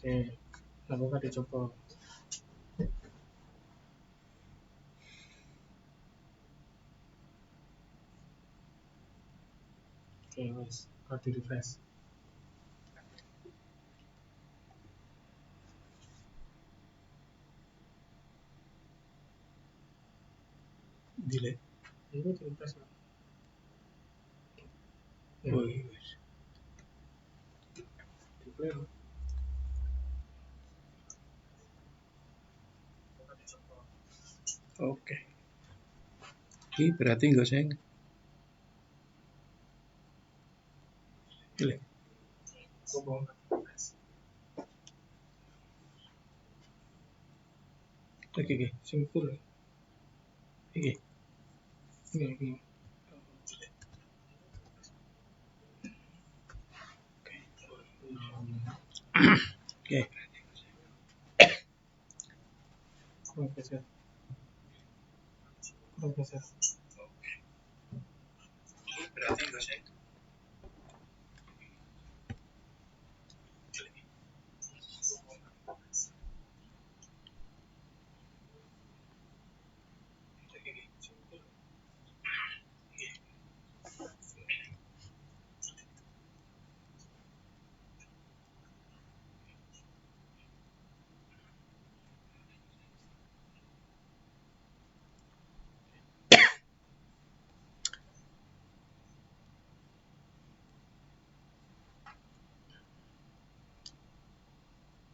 Oke, lakukan dicoba. Oke, wes, di refresh. Delete. Itu di refresh. Oh, wes. Di play. Oke. Ini berarti enggak sayang. Delete. Oke, simpul. Oke. Oke. Oke. Kurang geser. Berarti enggak sayang.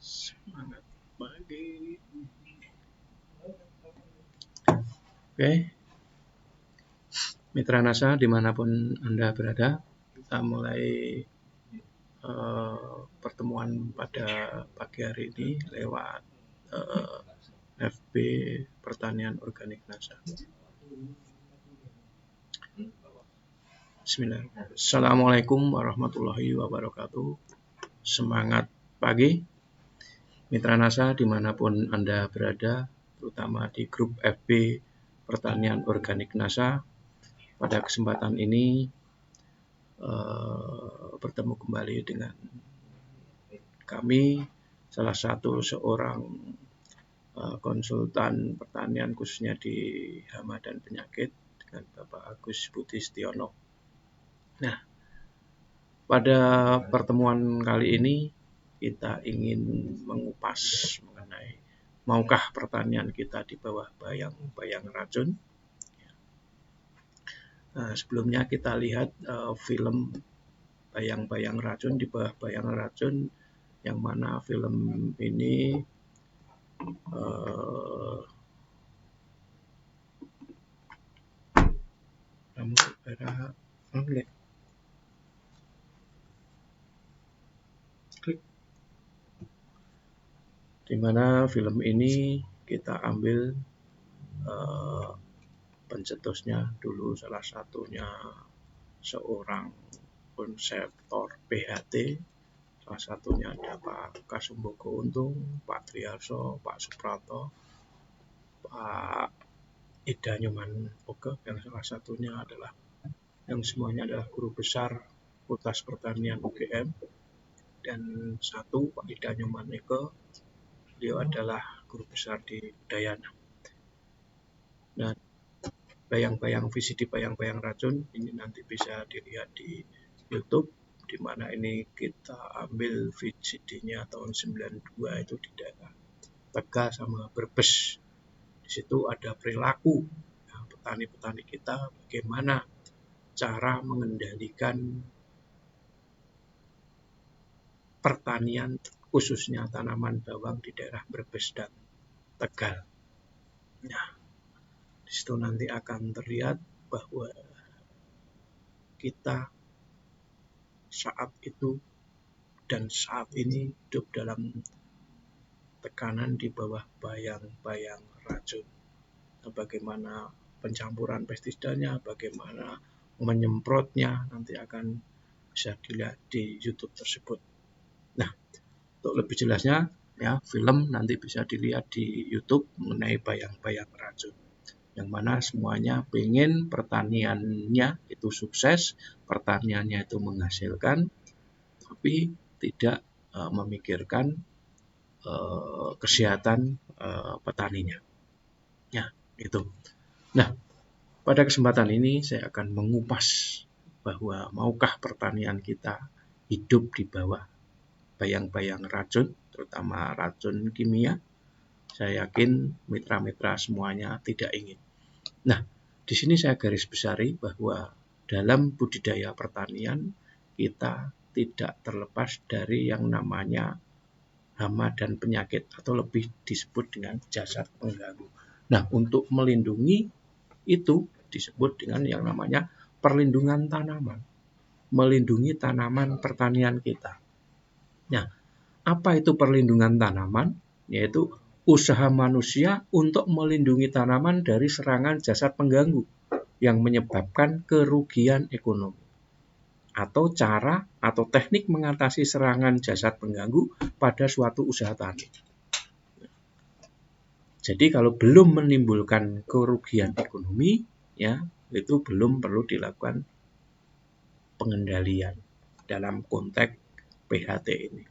Semangat pagi. Oke, Mitra NASA dimanapun Anda berada, kita mulai pertemuan pada pagi hari ini lewat FB Pertanian Organik NASA. Bismillahirrahmanirrahim. Assalamualaikum warahmatullahi wabarakatuh. Semangat pagi, Mitra NASA dimanapun Anda berada, terutama di grup FB Pertanian Organik NASA. Pada kesempatan ini bertemu kembali dengan kami, salah satu seorang konsultan pertanian khususnya di hama dan penyakit dengan Bapak Agus Budi Setiono. Nah, pada pertemuan kali ini kita ingin mengupas mengenai maukah pertanian kita di bawah bayang-bayang racun. Nah, sebelumnya kita lihat film Bayang-Bayang Racun di bawah bayang racun, yang mana film ini di mana film ini kita ambil pencetusnya dulu, salah satunya seorang konseptor PHT, salah satunya ada Pak Kasumbogo Untung, Pak Triarso, Pak Suprapto, Pak Ida Nyoman Oke, yang salah satunya adalah yang semuanya adalah guru besar Fakultas Pertanian UGM, dan satu Pak Ida Nyoman Oke, beliau adalah guru besar di Udayana. Dan bayang-bayang VCD Bayang-Bayang Racun ini nanti bisa dilihat di YouTube, di mana ini kita ambil VCD-nya tahun 92 itu di daerah Tegal sama Brebes. Di situ ada perilaku petani-petani kita, bagaimana cara mengendalikan pertanian khususnya tanaman bawang di daerah Brebes dan Tegal. Nah, di situ nanti akan terlihat bahwa kita saat itu dan saat ini hidup dalam tekanan di bawah bayang-bayang racun. Bagaimana pencampuran pestisidanya, bagaimana menyemprotnya, nanti akan bisa dilihat di YouTube tersebut. Nah, untuk lebih jelasnya, ya, film nanti bisa dilihat di YouTube mengenai bayang-bayang racun, yang mana semuanya pengen pertaniannya itu sukses, pertaniannya itu menghasilkan, tapi tidak memikirkan kesehatan petaninya. Ya, itu. Nah, pada kesempatan ini saya akan mengupas bahwa maukah pertanian kita hidup di bawah bayang-bayang racun, terutama racun kimia. Saya yakin mitra-mitra semuanya tidak ingin. Nah, di sini saya garis besari bahwa dalam budidaya pertanian kita tidak terlepas dari yang namanya hama dan penyakit atau lebih disebut dengan jasad pengganggu. Nah, untuk melindungi itu disebut dengan yang namanya perlindungan tanaman. Melindungi tanaman pertanian kita. Nah, apa itu perlindungan tanaman? Yaitu usaha manusia untuk melindungi tanaman dari serangan jasad pengganggu yang menyebabkan kerugian ekonomi. Atau cara atau teknik mengatasi serangan jasad pengganggu pada suatu usaha tani. Jadi kalau belum menimbulkan kerugian ekonomi, ya itu belum perlu dilakukan pengendalian dalam konteks PHT ini.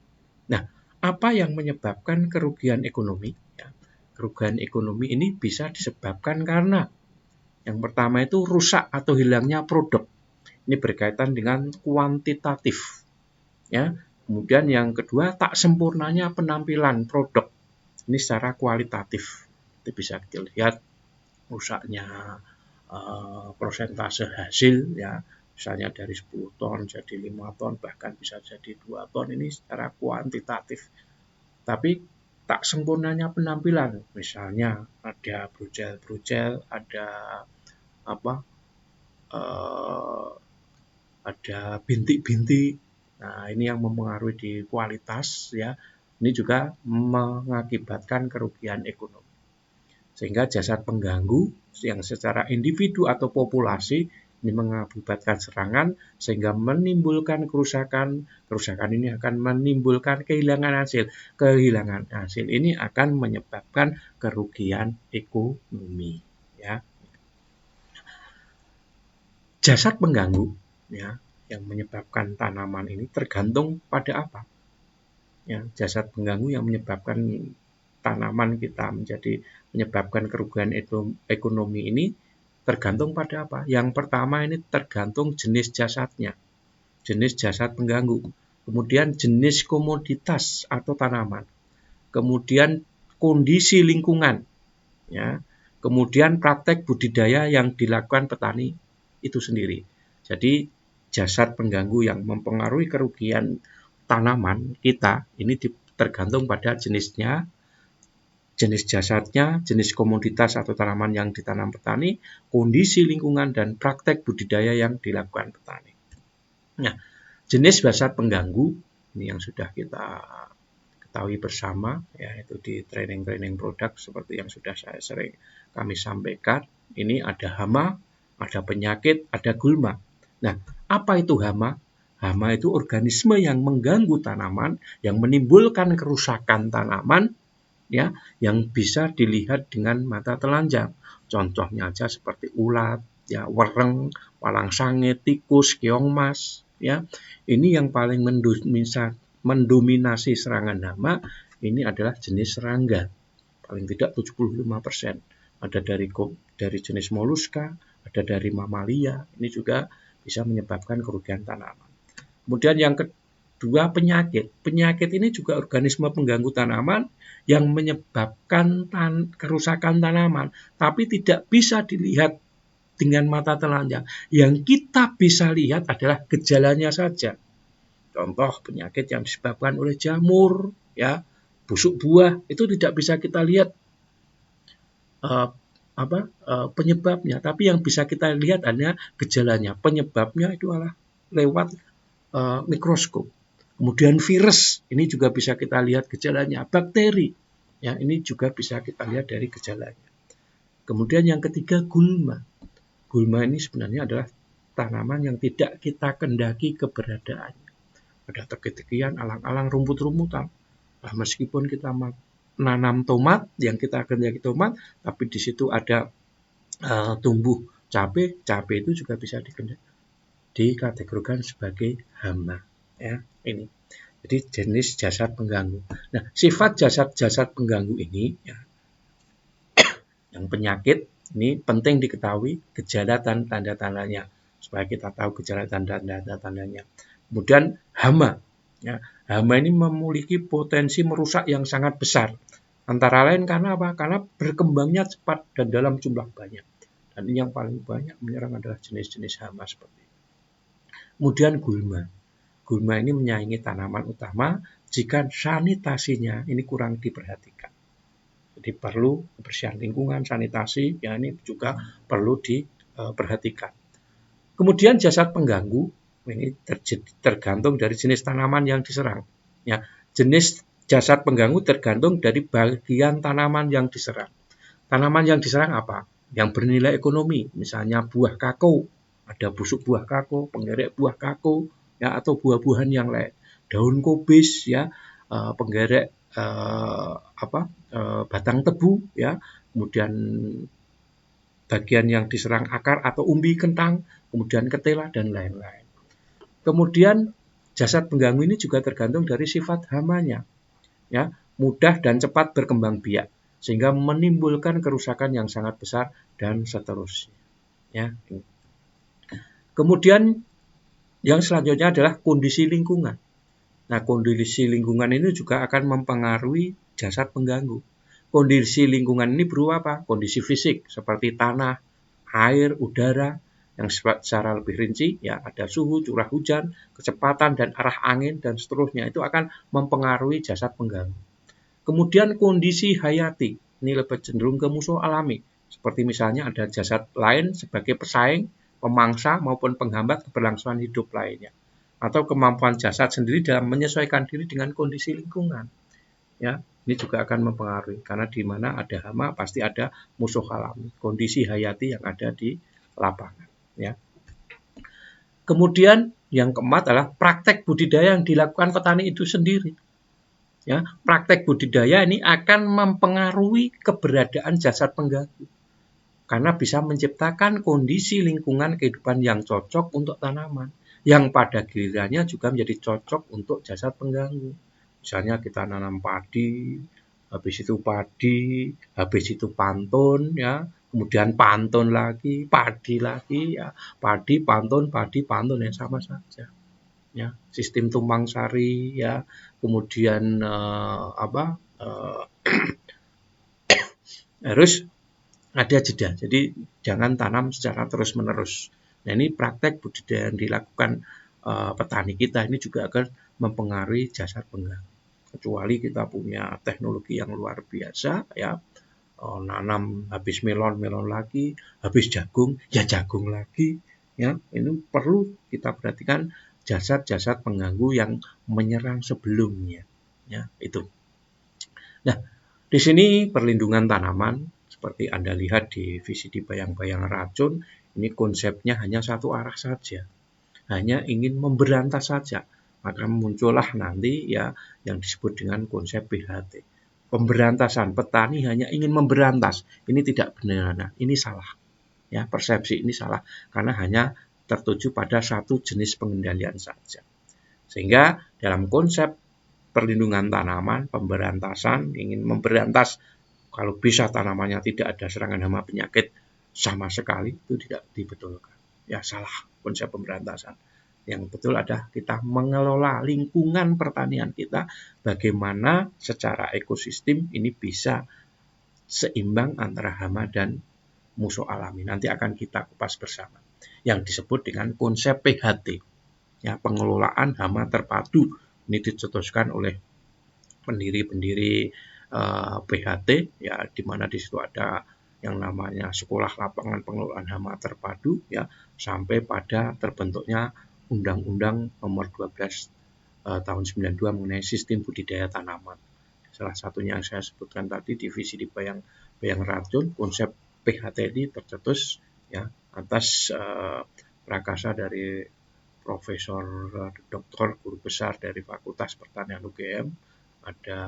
Nah, apa yang menyebabkan kerugian ekonomi? Ya, kerugian ekonomi ini bisa disebabkan karena yang pertama itu rusak atau hilangnya produk. Ini berkaitan dengan kuantitatif. Ya. Kemudian yang kedua, tak sempurnanya penampilan produk. Ini secara kualitatif. Itu bisa dilihat rusaknya persentase hasil, ya. Misalnya dari 10 ton jadi 5 ton, bahkan bisa jadi 2 ton. Ini secara kuantitatif. Tapi tak sempurnanya penampilan. Misalnya ada brojel-brojel, ada ada bintik-bintik. Nah, ini yang mempengaruhi di kualitas, ya. Ini juga mengakibatkan kerugian ekonomi. Sehingga jasad pengganggu yang secara individu atau populasi ini mengakibatkan serangan sehingga menimbulkan kerusakan. Kerusakan ini akan menimbulkan kehilangan hasil. Kehilangan hasil ini akan menyebabkan kerugian ekonomi, ya. Jasad pengganggu, ya, yang menyebabkan tanaman ini tergantung pada apa? Ya, jasad pengganggu yang menyebabkan tanaman kita menyebabkan kerugian ekonomi ini tergantung pada apa? Yang pertama ini tergantung jenis jasadnya, jenis jasad pengganggu, kemudian jenis komoditas atau tanaman, kemudian kondisi lingkungan, ya, kemudian praktek budidaya yang dilakukan petani itu sendiri. Jadi jasad pengganggu yang mempengaruhi kerugian tanaman kita ini tergantung pada jenisnya, jenis jasadnya, jenis komoditas atau tanaman yang ditanam petani, kondisi lingkungan, dan praktek budidaya yang dilakukan petani. Nah, jenis jasad pengganggu ini yang sudah kita ketahui bersama, yaitu di training-training produk seperti yang sudah saya sering kami sampaikan. Ini ada hama, ada penyakit, ada gulma. Nah, apa itu hama? Hama itu organisme yang mengganggu tanaman, yang menimbulkan kerusakan tanaman, ya, yang bisa dilihat dengan mata telanjang. Contohnya aja seperti ulat, ya, wereng, walang sange, tikus, keong mas, ya. Ini yang paling mendominasi serangan hama ini adalah jenis serangga. Paling tidak 75%. Ada dari jenis moluska, ada dari mamalia. Ini juga bisa menyebabkan kerugian tanaman. Kemudian yang kedua, penyakit. Penyakit ini juga organisme pengganggu tanaman yang menyebabkan kerusakan tanaman, tapi tidak bisa dilihat dengan mata telanjang. Yang kita bisa lihat adalah gejalanya saja. Contoh penyakit yang disebabkan oleh jamur, ya, busuk buah, itu tidak bisa kita lihat penyebabnya, tapi yang bisa kita lihat hanya gejalanya. Penyebabnya itu adalah lewat mikroskop. Kemudian virus, ini juga bisa kita lihat gejalanya. Bakteri, ya, ini juga bisa kita lihat dari gejalanya. Kemudian yang ketiga, gulma. Gulma ini sebenarnya adalah tanaman yang tidak kita kendaki keberadaannya. Ada teki-tekian, alang-alang, rumput-rumputan. Nah, meskipun kita nanam tomat, yang kita kendaki tomat, tapi di situ ada tumbuh cabai itu juga bisa dikategorikan sebagai hama, ya, ini. Jadi jenis jasad pengganggu. Nah, sifat jasad-jasad pengganggu ini ya, yang penyakit ini penting diketahui gejala dan tanda-tandanya supaya kita tahu gejala dan tanda-tandanya. Kemudian hama. Ya, hama ini memiliki potensi merusak yang sangat besar. Antara lain karena apa? Karena berkembangnya cepat dan dalam jumlah banyak. Dan ini yang paling banyak menyerang adalah jenis-jenis hama seperti ini. Kemudian gulma. Gulma ini menyaingi tanaman utama jika sanitasinya ini kurang diperhatikan. Jadi perlu kebersihan lingkungan, sanitasi, ya ini juga perlu diperhatikan. Kemudian jasad pengganggu ini tergantung dari jenis tanaman yang diserang. Ya, jenis jasad pengganggu tergantung dari bagian tanaman yang diserang. Tanaman yang diserang apa? Yang bernilai ekonomi, misalnya buah kakao, ada busuk buah kakao, penggerek buah kakao, ya atau buah-buahan yang lain. Daun kubis, ya, penggerek batang tebu, ya, kemudian bagian yang diserang akar atau umbi kentang, kemudian ketela dan lain-lain. Kemudian jasad pengganggu ini juga tergantung dari sifat hamanya, ya, mudah dan cepat berkembang biak sehingga menimbulkan kerusakan yang sangat besar dan seterusnya. Ya. Kemudian yang selanjutnya adalah kondisi lingkungan. Nah, kondisi lingkungan ini juga akan mempengaruhi jasad pengganggu. Kondisi lingkungan ini berupa apa? Kondisi fisik seperti tanah, air, udara, yang secara lebih rinci ya ada suhu, curah hujan, kecepatan dan arah angin dan seterusnya itu akan mempengaruhi jasad pengganggu. Kemudian kondisi hayati, ini lebih cenderung ke musuh alami, seperti misalnya ada jasad lain sebagai pesaing, pemangsa maupun penghambat keberlangsungan hidup lainnya. Atau kemampuan jasad sendiri dalam menyesuaikan diri dengan kondisi lingkungan. Ya, ini juga akan mempengaruhi karena di mana ada hama pasti ada musuh alami, kondisi hayati yang ada di lapangan. Ya. Kemudian yang keempat adalah praktek budidaya yang dilakukan petani itu sendiri. Ya, praktek budidaya ini akan mempengaruhi keberadaan jasad pengganggu karena bisa menciptakan kondisi lingkungan kehidupan yang cocok untuk tanaman, yang pada gilirannya juga menjadi cocok untuk jasad pengganggu. Misalnya kita nanam padi, habis itu pantun, ya, kemudian pantun lagi, padi ya, padi, pantun yang sama saja. Ya, sistem tumpang sari, ya, kemudian harus ada jeda. Jadi jangan tanam secara terus-menerus. Nah, ini praktek budidaya yang dilakukan petani kita ini juga akan mempengaruhi jasad pengganggu. Kecuali kita punya teknologi yang luar biasa, ya, nanam habis melon lagi, habis jagung lagi, ya. Ini perlu kita perhatikan jasad-jasad pengganggu yang menyerang sebelumnya, ya, itu. Nah, di sini perlindungan tanaman seperti Anda lihat di VCD bayang-bayang racun, ini konsepnya hanya satu arah saja. Hanya ingin memberantas saja. Maka muncullah nanti ya yang disebut dengan konsep PHT. Pemberantasan, petani hanya ingin memberantas. Ini tidak benar, nah, ini salah. Ya, persepsi ini salah karena hanya tertuju pada satu jenis pengendalian saja. Sehingga dalam konsep perlindungan tanaman, pemberantasan, ingin memberantas kalau bisa tanamannya tidak ada serangan hama penyakit sama sekali, itu tidak dibetulkan. Ya, salah konsep pemberantasan. Yang betul adalah kita mengelola lingkungan pertanian kita bagaimana secara ekosistem ini bisa seimbang antara hama dan musuh alami. Nanti akan kita kupas bersama. Yang disebut dengan konsep PHT. Ya, pengelolaan hama terpadu. Ini dicetuskan oleh pendiri-pendiri PHT, ya, di mana di situ ada yang namanya sekolah lapangan pengelolaan hama terpadu, ya, sampai pada terbentuknya Undang-Undang Nomor 12 tahun 92 mengenai sistem budidaya tanaman. Salah satunya yang saya sebutkan tadi divisi di bayang racun, konsep PHT ini tercetus ya atas prakasa dari Profesor Dr. Guru Besar dari Fakultas Pertanian UGM, ada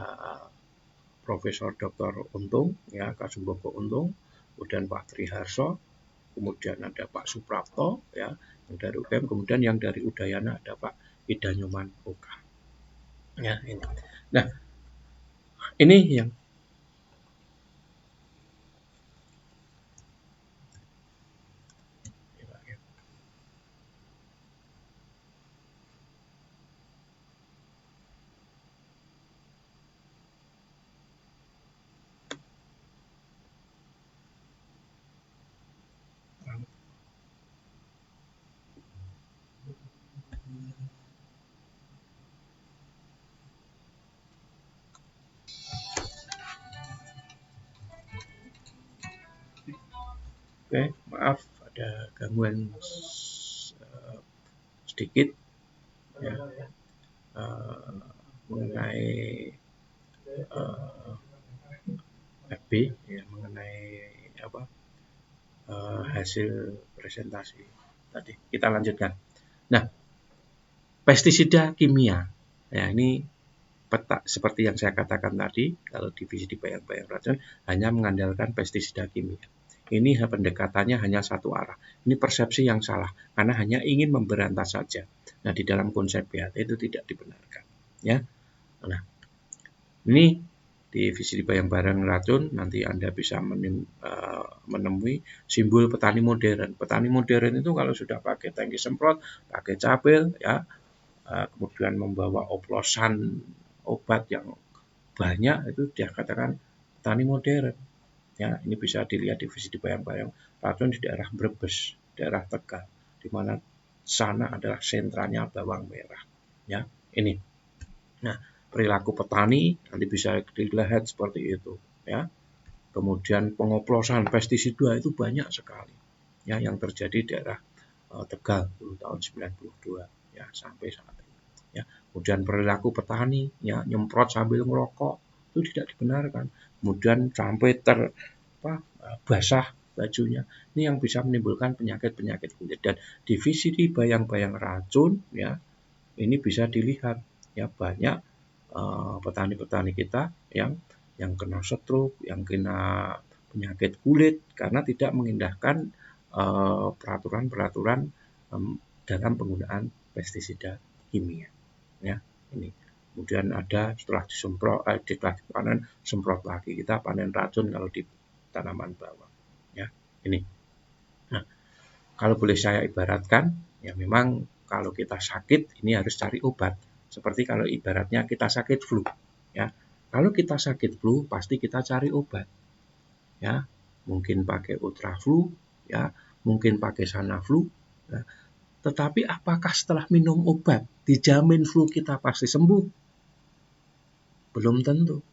Profesor Dr. Untung, ya, Kasumbogo Untung, kemudian Pak Triharso, kemudian ada Pak Suprapto, ya, yang dari UGM, kemudian yang dari Udayana ada Pak Idanyoman Oka. Ya, ini. Nah, ini yang oke, maaf ada gangguan sedikit ya, mengenai FB ya, mengenai apa hasil presentasi tadi. Kita lanjutkan. Nah, pestisida kimia. Ya, ini peta seperti yang saya katakan tadi, kalau divisi di bayang-bayang racun hanya mengandalkan pestisida kimia. Ini pendekatannya hanya satu arah. Ini persepsi yang salah karena hanya ingin memberantas saja. Nah, di dalam konsep BHT itu tidak dibenarkan. Ya, nah ini divisi di bayang-bayang racun nanti Anda bisa menemui simbol petani modern. Petani modern itu kalau sudah pakai tangki semprot, pakai capil, ya, kemudian membawa oplosan obat yang banyak, itu dia katakan petani modern. Ya, ini bisa dilihat divisi di bayang-bayang racun di daerah Brebes, daerah Tegal, di mana sana adalah sentranya bawang merah. Ya, ini. Nah, perilaku petani nanti bisa dilihat seperti itu. Ya, kemudian pengoplosan pestisida itu banyak sekali. Ya, yang terjadi di daerah Tegal dulu tahun 92 ya sampai saat ini. Ya, kemudian perilaku petani ya nyemprot sambil ngerokok itu tidak dibenarkan. Kemudian sampai basah bajunya. Ini yang bisa menimbulkan penyakit-penyakit kulit, dan divisi di bayang-bayang racun ya ini bisa dilihat ya banyak petani-petani kita yang kena stroke, yang kena penyakit kulit karena tidak mengindahkan peraturan-peraturan dalam penggunaan pestisida kimia. Ya, ini. Kemudian ada setelah disemprot, setelah dipanen, semprot lagi. Kita panen racun kalau di tanaman bawang. Ya, ini. Nah, kalau boleh saya ibaratkan, ya memang kalau kita sakit ini harus cari obat. Seperti kalau ibaratnya kita sakit flu, ya. Kalau kita sakit flu pasti kita cari obat. Ya, mungkin pakai ultraflu, ya, mungkin pakai sanaflu, ya. Tetapi apakah setelah minum obat dijamin flu kita pasti sembuh? Belum tentu.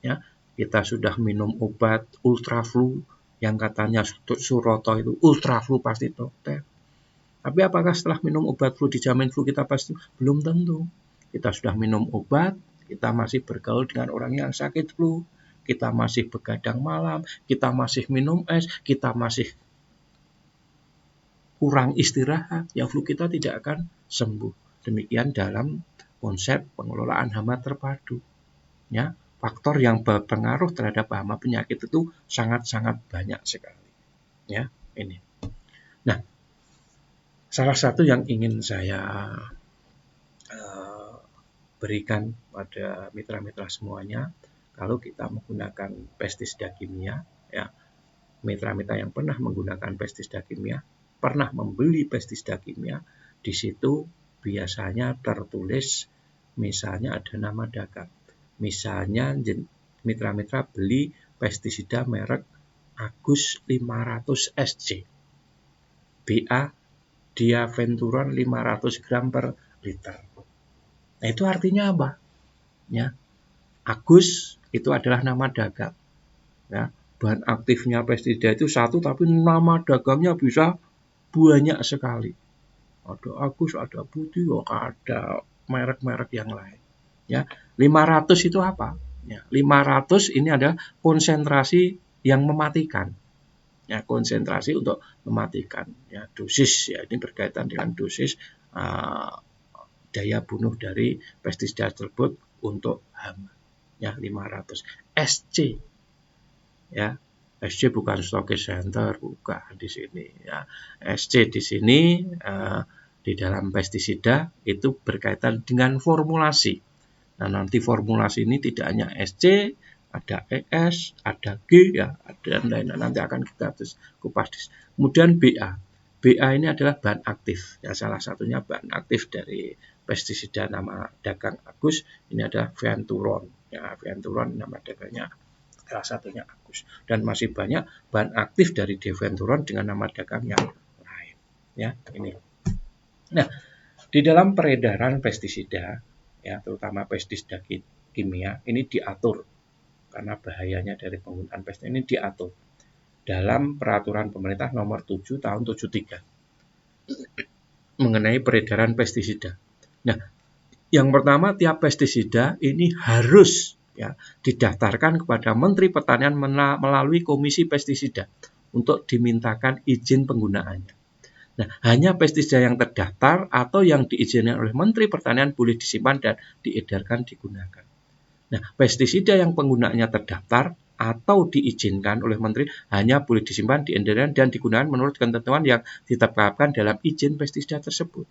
Ya, kita sudah minum obat ultraflu yang katanya Suroto itu ultraflu pasti dokter. Tapi apakah setelah minum obat flu dijamin flu kita pasti? Belum tentu. Kita sudah minum obat, kita masih bergaul dengan orang yang sakit flu, kita masih begadang malam, kita masih minum es, kita masih kurang istirahat, ya flu kita tidak akan sembuh. Demikian dalam konsep pengelolaan hama terpadu. Ya, faktor yang berpengaruh terhadap hama penyakit itu sangat-sangat banyak sekali. Ya, ini. Nah, salah satu yang ingin saya berikan pada mitra-mitra semuanya, kalau kita menggunakan pestisida kimia, ya, mitra-mitra yang pernah menggunakan pestisida kimia, pernah membeli pestisida kimia, di situ biasanya tertulis misalnya ada nama dagang. Misalnya mitra-mitra beli pestisida merek Agus 500 SC. BA Diaventuron 500 gram per liter. Nah, itu artinya apa? Ya, Agus itu adalah nama dagang. Ya, bahan aktifnya pestisida itu satu, tapi nama dagangnya bisa banyak sekali. Ada Agus, ada Putih, ada merek-merek yang lain. Ya, 500 itu apa? Ya, 500 ini adalah konsentrasi yang mematikan. Ya, konsentrasi untuk mematikan. Ya, dosis ya ini berkaitan dengan dosis daya bunuh dari pestisida tersebut untuk hama. Ya, 500 SC. Ya, SC bukan Stockage Center, bukan di sini. Ya, SC di sini di dalam pestisida itu berkaitan dengan formulasi. Nah, nanti formulasi ini tidak hanya SC, ada ES, ada G, ya, dan lain-lain. Nanti akan kita kupas. Kemudian BA. BA ini adalah bahan aktif. Ya, salah satunya bahan aktif dari pestisida nama dagang Agus ini adalah Venturon. Ya, Venturon nama dagangnya salah satunya Agus. Dan masih banyak bahan aktif dari Venturon dengan nama dagang yang lain. Ya, ini. Nah, di dalam peredaran pestisida, ya, terutama pestisida kimia, ini diatur karena bahayanya dari penggunaan pestisida ini diatur dalam peraturan pemerintah nomor 7 tahun 73 mengenai peredaran pestisida. Nah, yang pertama, tiap pestisida ini harus, ya, didaftarkan kepada Menteri Pertanian melalui Komisi Pestisida untuk dimintakan izin penggunaannya. Nah, hanya pestisida yang terdaftar atau yang diizinkan oleh Menteri Pertanian boleh disimpan dan diedarkan digunakan. Nah, pestisida yang penggunaannya terdaftar atau diizinkan oleh Menteri hanya boleh disimpan, diedarkan dan digunakan menurut ketentuan yang ditetapkan dalam izin pestisida tersebut.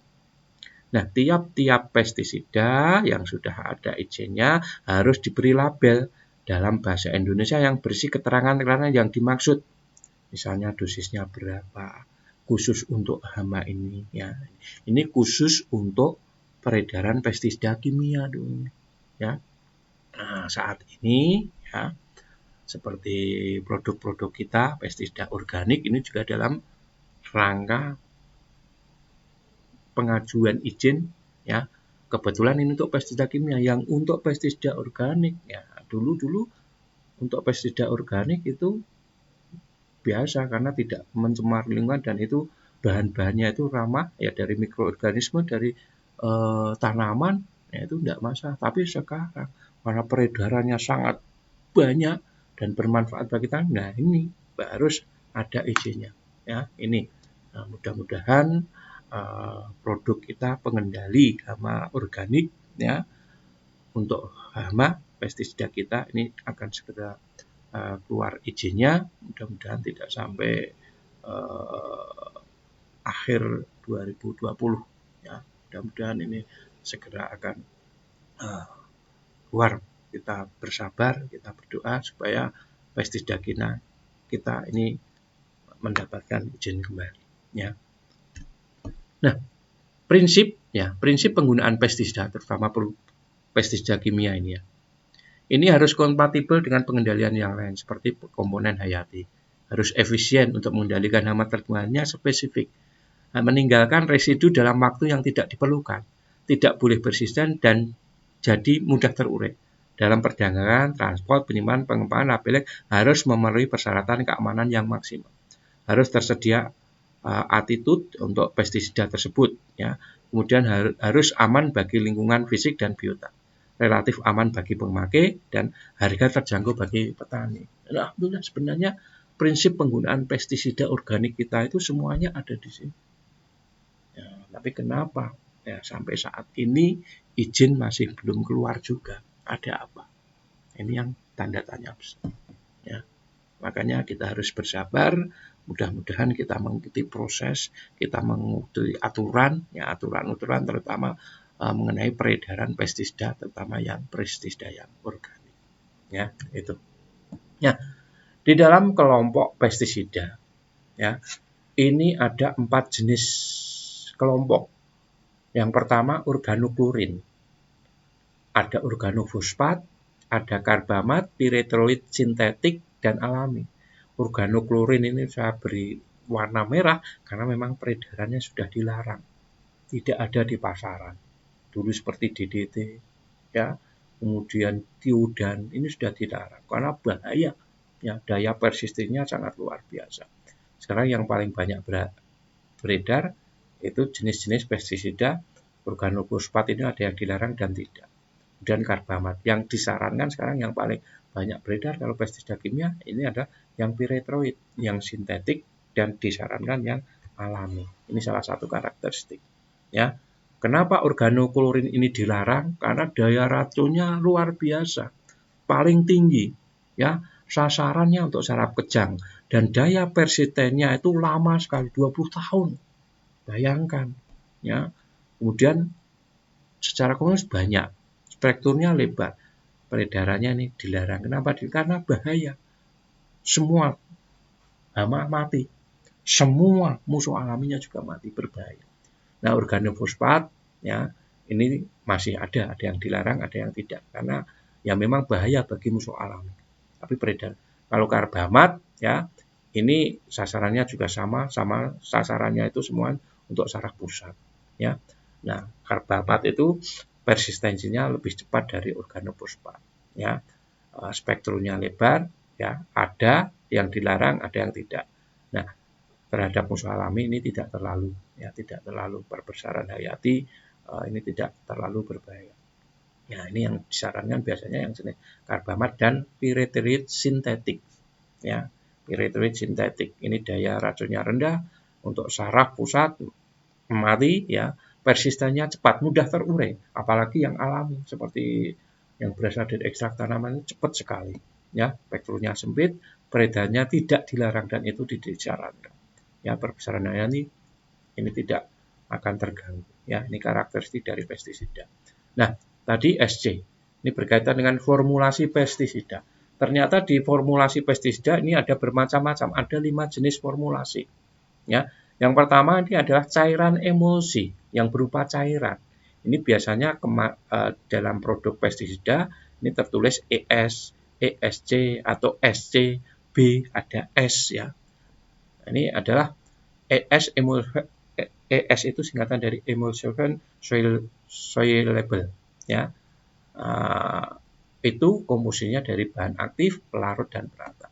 Nah, tiap-tiap pestisida yang sudah ada izinnya harus diberi label dalam bahasa Indonesia yang berisi keterangan-keterangan yang dimaksud. Misalnya dosisnya berapa, khusus untuk hama ini, ya. Ini khusus untuk peredaran pestisida kimia dulu, ya. Nah, saat ini, ya, seperti produk-produk kita pestisida organik ini juga dalam rangka pengajuan izin, ya. Kebetulan ini untuk pestisida kimia. Yang untuk pestisida organik, ya, dulu untuk pestisida organik itu biasa karena tidak mencemar lingkungan dan itu bahan-bahannya itu ramah, ya, dari mikroorganisme, dari tanaman, ya, itu tidak masalah. Tapi sekarang karena peredarannya sangat banyak dan bermanfaat bagi kita, nah ini harus ada izinnya, ya. Ini, nah, mudah-mudahan produk kita pengendali hama organik, ya, untuk hama pestisida kita ini akan segera keluar izinnya, mudah-mudahan tidak sampai akhir 2020, ya. Mudah-mudahan ini segera akan keluar. Kita bersabar, kita berdoa supaya pestisida kita ini mendapatkan izin kembali, ya. Nah, prinsip penggunaan pestisida, terutama pestisida kimia ini, ya, ini harus kompatibel dengan pengendalian yang lain seperti komponen hayati. Harus efisien untuk mengendalikan hama terjangkauannya spesifik. Meninggalkan residu dalam waktu yang tidak diperlukan. Tidak boleh persisten dan jadi mudah terurai. Dalam perdagangan, transport, penyimpanan, pengembangan labelek harus memenuhi persyaratan keamanan yang maksimal. Harus tersedia attitude untuk pestisida tersebut, ya. Kemudian harus aman bagi lingkungan fisik dan biota. Relatif aman bagi pemakai dan harga terjangkau bagi petani. Nah, alhamdulillah sebenarnya prinsip penggunaan pestisida organik kita itu semuanya ada di sini. Ya, tapi kenapa, ya, sampai saat ini izin masih belum keluar juga? Ada apa? Ini yang tanda tanya besar, ya. Makanya kita harus bersabar. Mudah-mudahan kita mengikuti proses, kita mengikuti aturan, ya, aturan-aturan terutama mengenai peredaran pestisida, terutama yang pestisida yang organik, ya, itu. Ya, di dalam kelompok pestisida, ya, ini ada 4 jenis kelompok. Yang pertama organoklorin, ada organofosfat, ada karbamat, piretroid sintetik dan alami. Organoklorin ini saya beri warna merah karena memang peredarannya sudah dilarang, tidak ada di pasaran. Dulu seperti DDT, ya, kemudian tiodan, ini sudah dilarang karena bahaya, ya, daya persistennya sangat luar biasa. Sekarang yang paling banyak beredar itu jenis-jenis pestisida organofosfat ini ada yang dilarang dan tidak. Dan karbamat yang disarankan sekarang yang paling banyak beredar kalau pestisida kimia ini ada yang piretroid, yang sintetik, dan disarankan yang alami. Ini salah satu karakteristik, ya. Kenapa organoklorin ini dilarang? Karena daya racunnya luar biasa, paling tinggi, ya. Sasarannya untuk saraf kejang dan daya persistennya itu lama sekali, 20 tahun. Bayangkan, ya. Kemudian secara komersial banyak, spektrumnya lebar, peredarannya ini dilarang. Kenapa? Karena bahaya. Semua hama mati, semua musuh alaminya juga mati, berbahaya. Nah, organofosfat ya ini masih ada yang dilarang, ada yang tidak, karena ya memang bahaya bagi musuh alami. Tapi beredar. Kalau karbamat ya ini sasarannya juga sama sasarannya itu semua untuk saraf pusat ya. Nah, karbamat itu persistensinya lebih cepat dari organofosfat ya. Spektrumnya lebar ya, ada yang dilarang, ada yang tidak. Nah, terhadap musuh alami ini tidak terlalu perbesaran hayati, ini tidak terlalu berbahaya. Nah, ini yang disarankan biasanya yang jenis karbamat dan pyrethroid sintetik ya. Pyrethroid sintetik ini daya racunnya rendah, untuk saraf pusat mati ya, persistennya cepat, mudah terurai, apalagi yang alami seperti yang berasal dari ekstrak tanaman cepat sekali ya, spektrumnya sempit, peredarannya tidak dilarang dan itu disarankan ya. Perbesaran hayati ini tidak akan terganggu ya. Ini karakteristik dari pestisida. Nah, tadi SC ini berkaitan dengan formulasi pestisida. Ternyata di formulasi pestisida ini ada bermacam-macam, ada 5 jenis formulasi ya. Yang pertama ini adalah cairan emulsi yang berupa cairan. Ini biasanya dalam produk pestisida ini tertulis ES, ESC atau SC, B, ada S ya. Ini adalah ES ES itu singkatan dari emulsion soluble ya. Itu komposisinya dari bahan aktif, pelarut dan perata.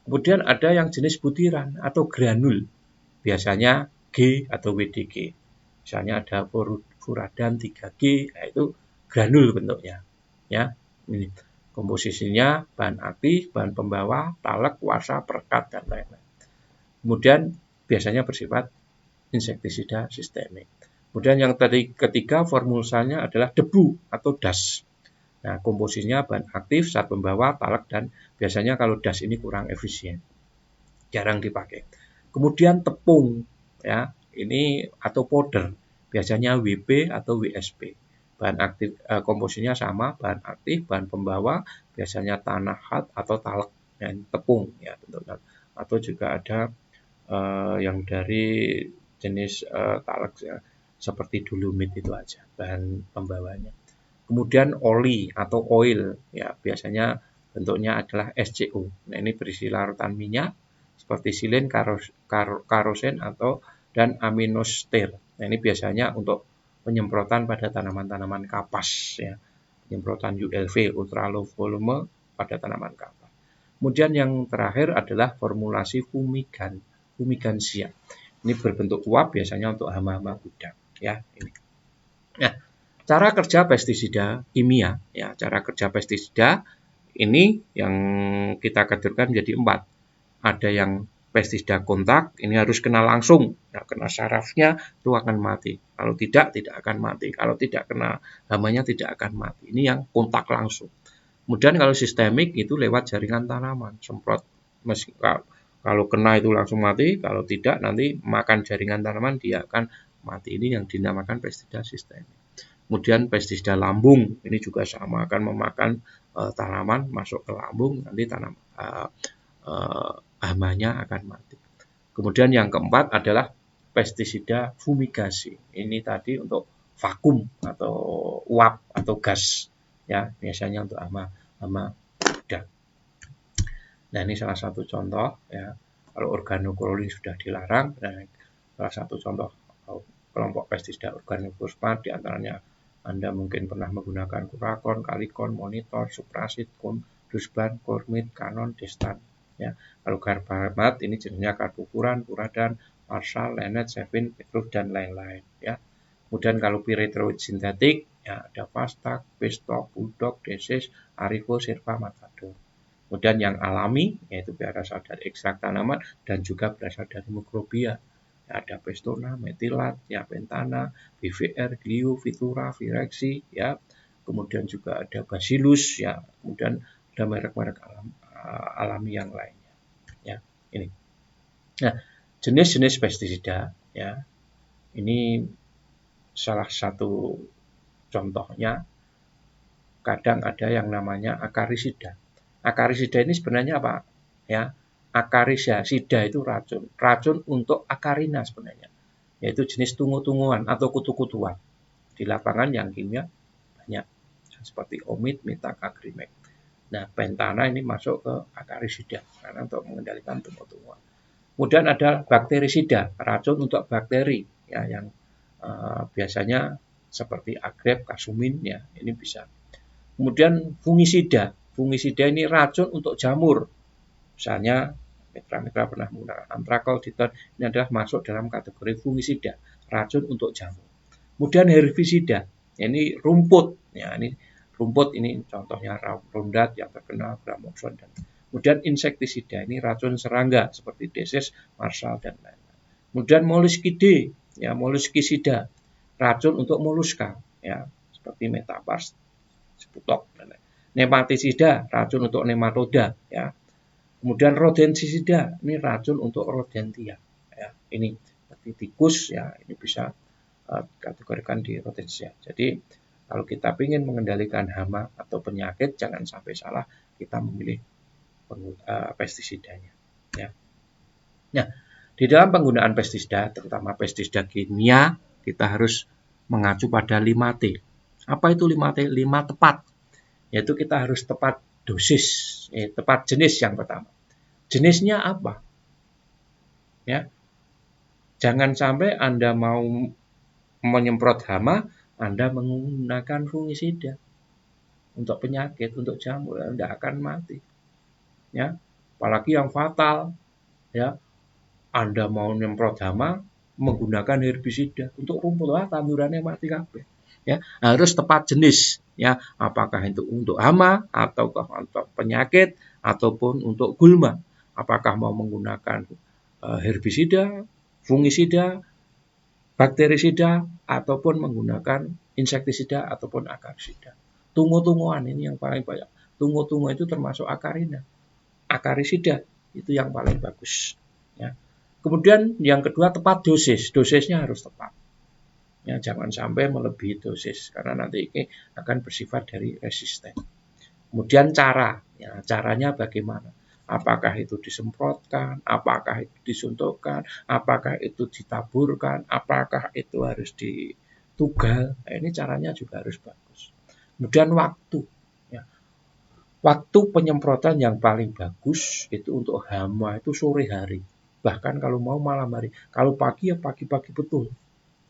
Kemudian ada yang jenis butiran atau granul, biasanya G atau WDG. Misalnya ada furadan 3G, yaitu granul bentuknya ya. Ini komposisinya bahan aktif, bahan pembawa, talek, wasa, perekat dan lain-lain. Kemudian biasanya bersifat insektisida sistemik. Kemudian yang tadi ketiga formulasinya adalah debu atau das. Nah, komposisinya bahan aktif, zat pembawa, talek, dan biasanya kalau das ini kurang efisien, jarang dipakai. Kemudian tepung, ya, ini atau powder, biasanya WP atau WSP. Bahan aktif, komposisinya sama, bahan aktif, bahan pembawa, biasanya tanah hat atau talek dan tepung, ya bentuknya. Atau juga ada yang dari jenis talek ya, seperti dolomit itu aja bahan pembawanya. Kemudian oli atau oil ya, biasanya bentuknya adalah SCO. Nah, ini berisi larutan minyak seperti silin, karosen atau dan aminoster. Nah, ini biasanya untuk penyemprotan pada tanaman-tanaman kapas ya. Penyemprotan ULV ultra low volume pada tanaman kapas. Kemudian yang terakhir adalah formulasi fumigansia. Ini berbentuk uap biasanya untuk hama-hama gudang ya ini. Nah, cara kerja pestisida kimia ya, cara kerja pestisida ini yang kita kategorikan menjadi 4. Ada yang pestisida kontak, ini harus kena langsung, ya, kena sarafnya itu akan mati. Kalau tidak akan mati. Kalau tidak kena hamanya tidak akan mati. Ini yang kontak langsung. Kemudian kalau sistemik itu lewat jaringan tanaman, semprot. Kalau kena itu langsung mati, kalau tidak nanti makan jaringan tanaman dia akan mati. Ini yang dinamakan pestisida sistemik. Kemudian pestisida lambung, ini juga sama, akan memakan tanaman masuk ke lambung, nanti hamanya akan mati. Kemudian yang keempat adalah pestisida fumigasi. Ini tadi untuk vakum atau uap atau gas ya, biasanya untuk hama gudang. Nah, ini salah satu contoh ya. Kalau organoklorulin sudah dilarang, nah, salah satu contoh kelompok pestisida organofosfat diantaranya Anda mungkin pernah menggunakan kurakon, kalikon, monitor, suprasid, dusban, kormit, kanon, destan. Ya, kalau karbamat ini jenisnya karbofuran, furadan, marsal, lenet, sevin, petruf dan lain-lain. Ya. Kemudian kalau pyrethroid sintetik, ya ada pastak, pestok, bulldog, desis, arifo, sirpa, matador. Kemudian yang alami yaitu berasal dari ekstrak tanaman dan juga berasal dari mikrobia. Ya, ada pestona, metilat, ya pentana, BVR, glio, vitura, virexi, ya. Kemudian juga ada bacillus, ya. Kemudian ada merek-merek alami yang lainnya. Ya, ini. Nah, jenis-jenis pestisida, ya. Ini salah satu contohnya kadang ada yang namanya akarisida. Akarisida ini sebenarnya apa? Ya, akarisida itu racun. Racun untuk akarina sebenarnya, yaitu jenis tungu-tunguan atau kutu-kutuan. Di lapangan yang kimia banyak, seperti omid, mitak, agrimek. Nah, pentana ini masuk ke akarisida karena untuk mengendalikan tungu-tunguan. Kemudian ada bakterisida, racun untuk bakteri, ya, yang biasanya seperti agrep, kasumin, ya, ini bisa. Kemudian fungisida. Fungisida ini racun untuk jamur. Misalnya mitra-mitra pernah menggunakan antrakol, diton, ini adalah masuk dalam kategori fungisida, racun untuk jamur. Kemudian herbisida, ini rumput. Ya, ini rumput, ini contohnya rondat yang terkenal, gramoxone. Dan kemudian insektisida, ini racun serangga seperti deses, marsal, dan lain-lain. Kemudian moluskide, ya, moluskisida, racun untuk moluska, ya, seperti metapars, seputok, dan lain-lain. Nematisida, racun untuk nematoda, ya. Kemudian rodensisida, ini racun untuk rodentia, ya. Ini seperti tikus, ya, ini bisa kategorikan di rodensisia. Jadi kalau kita ingin mengendalikan hama atau penyakit, jangan sampai salah kita memilih pestisidanya, ya. Nah, di dalam penggunaan pestisida, terutama pestisida kimia, kita harus mengacu pada 5T. Apa itu 5T? 5 tepat. Yaitu kita harus tepat dosis, tepat jenis yang pertama. Jenisnya apa? Ya. Jangan sampai Anda mau menyemprot hama, Anda menggunakan fungisida untuk penyakit, untuk jamur, Anda akan mati. Ya. Apalagi yang fatal, ya. Anda mau menyemprot hama menggunakan herbisida untuk rumput, tandurannya mati kabeh. Ya, harus tepat jenis, ya, apakah itu untuk hama ataukah untuk penyakit ataupun untuk gulma, apakah mau menggunakan herbisida, fungisida, bakterisida ataupun menggunakan insektisida ataupun akarisida. Tungu-tunguan ini yang paling banyak. Tungu-tungu itu termasuk akarina. Akarisida itu yang paling bagus, ya. Kemudian yang kedua tepat dosis. Dosisnya harus tepat. Ya, jangan sampai melebihi dosis karena nanti ini akan bersifat dari resisten. Kemudian cara, ya, caranya bagaimana? Apakah itu disemprotkan, apakah itu disuntikkan, apakah itu ditaburkan, apakah itu harus ditugal? Nah, ini caranya juga harus bagus. Kemudian waktu, ya. Waktu penyemprotan yang paling bagus itu untuk hama itu sore hari. Bahkan kalau mau malam hari. Kalau pagi ya pagi-pagi betul.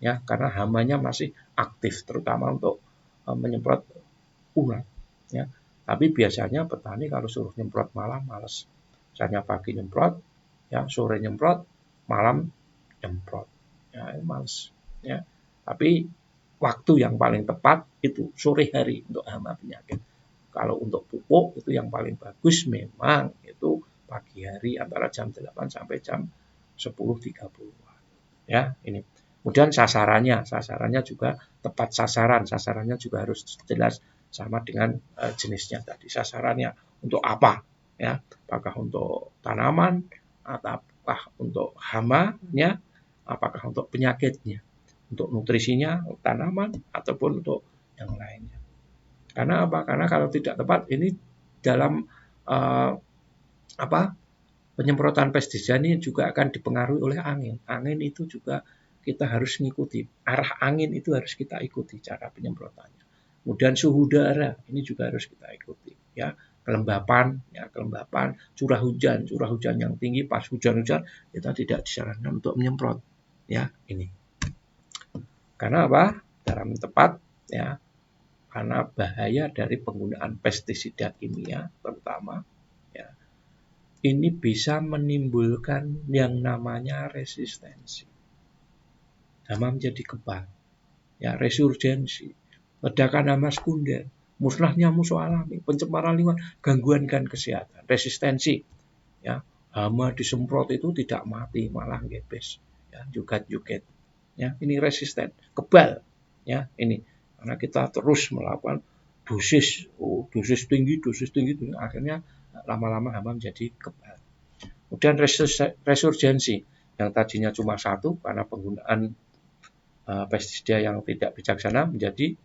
Ya, karena hamanya masih aktif, terutama untuk menyemprot ulat, ya. Tapi biasanya petani kalau suruh nyemprot malam males. Misalnya pagi nyemprot, ya, sore nyemprot, malam nyemprot, ya, males, ya. Tapi waktu yang paling tepat itu sore hari untuk hama penyakit. Kalau untuk pupuk itu yang paling bagus memang itu pagi hari antara jam 8 sampai jam 10.30. Ya, ini. Kemudian sasarannya juga tepat sasarannya juga harus jelas sama dengan jenisnya tadi. Sasarannya untuk apa? Ya, apakah untuk tanaman, ataukah untuk hamanya, apakah untuk penyakitnya, untuk nutrisinya, untuk tanaman, ataupun untuk yang lainnya. Karena apa? Karena kalau tidak tepat ini dalam penyemprotan pestisida ini juga akan dipengaruhi oleh angin. Angin itu juga kita harus mengikuti. Arah angin itu harus kita ikuti cara penyemprotannya. Kemudian suhu udara ini juga harus kita ikuti, ya. Kelembapan, curah hujan yang tinggi pas hujan-hujan kita tidak disarankan untuk menyemprot, ya, ini. Karena apa? Cara tepat, ya. Karena bahaya dari penggunaan pestisida kimia terutama, ya. Ini bisa menimbulkan yang namanya resistensi. Hama menjadi kebal, ya, resurgensi, ledakan hama sekunder, musnahnya musuh alami, pencemaran lingkungan, gangguan kesehatan, resistensi, ya. Hama disemprot itu tidak mati, malah gebes, ya, jugat-juget, ya. Ini resisten, kebal, ya, ini karena kita terus melakukan dosis tinggi, akhirnya lama-lama hama menjadi kebal. Kemudian resurgensi yang tadinya cuma satu karena penggunaan pestisida yang tidak bijaksana menjadi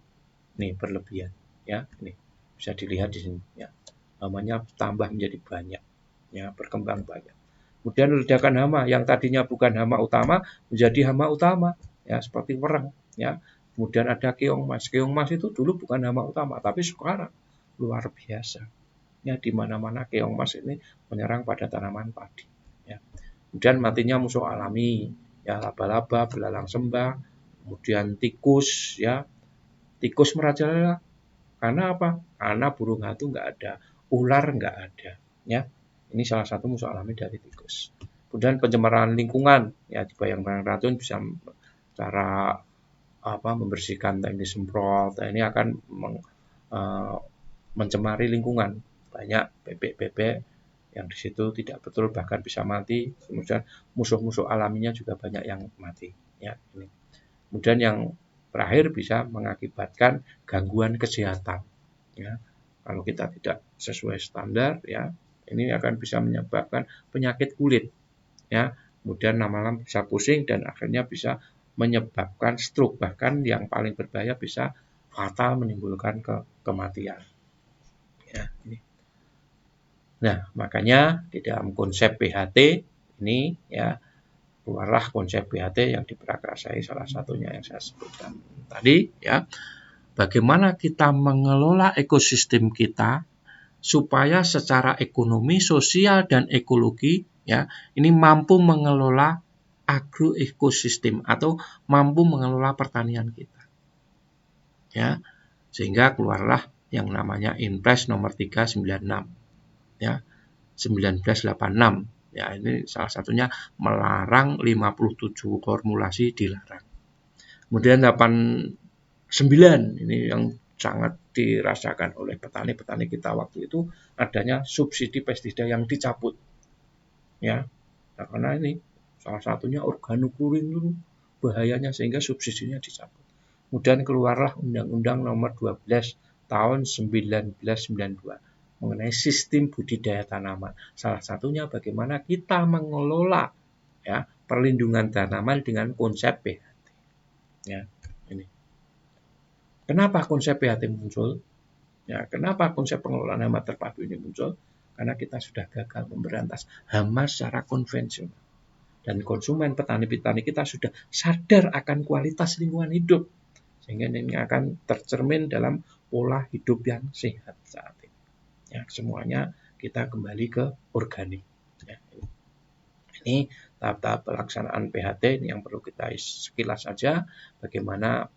berlebihan, ya, ini. Bisa dilihat di sini ya. Hamanya tambah menjadi banyak ya, berkembang banyak. Kemudian ledakan hama yang tadinya bukan hama utama menjadi hama utama ya, seperti wereng ya. Kemudian ada keong mas. Keong mas itu dulu bukan hama utama, tapi sekarang luar biasa. Ya, di mana-mana keong mas ini menyerang pada tanaman padi ya. Kemudian matinya musuh alami ya, laba-laba, belalang sembah, kemudian tikus ya. Tikus merajalela. Karena apa? Karena burung hantu nggak ada, ular nggak ada ya. Ini salah satu musuh alami dari tikus. Kemudian pencemaran lingkungan ya, dibayang-bayang racun bisa cara membersihkan teknik semprot. Ini akan mencemari lingkungan. Banyak bebek-bebek yang di situ tidak betul bahkan bisa mati. Kemudian musuh-musuh alaminya juga banyak yang mati ya ini. Kemudian yang terakhir bisa mengakibatkan gangguan kesehatan ya. Kalau kita tidak sesuai standar ya, ini akan bisa menyebabkan penyakit kulit ya. Kemudian lama-lama bisa pusing dan akhirnya bisa menyebabkan stroke, bahkan yang paling berbahaya bisa fatal, menimbulkan kematian ya ini. Nah, makanya di dalam konsep PHT ini ya, keluarlah konsep PHT yang diprakarsai, salah satunya yang saya sebutkan tadi ya. Bagaimana kita mengelola ekosistem kita supaya secara ekonomi, sosial, dan ekologi ya, ini mampu mengelola agroekosistem atau mampu mengelola pertanian kita. Ya, sehingga keluarlah yang namanya Inpres nomor 396 ya, 1986. Ya, ini salah satunya melarang 57 formulasi dilarang. Kemudian 89 ini yang sangat dirasakan oleh petani-petani kita waktu itu, adanya subsidi pestisida yang dicabut. Ya. Nah, karena ini salah satunya organochlorine itu bahayanya sehingga subsidinya dicabut. Kemudian keluarlah Undang-Undang nomor 12 tahun 1992 mengenai sistem budidaya tanaman. Salah satunya bagaimana kita mengelola ya perlindungan tanaman dengan konsep PHT. Ya, ini. Kenapa konsep PHT muncul? Ya, kenapa konsep pengelolaan hama terpadu ini muncul? Karena kita sudah gagal memberantas hama secara konvensional. Dan konsumen petani-petani kita sudah sadar akan kualitas lingkungan hidup. Sehingga ini akan tercermin dalam pola hidup yang sehat saat ini. Ya, semuanya kita kembali ke organik. Ya, ini tahap-tahap pelaksanaan PHT ini yang perlu kita sekilas saja. Bagaimana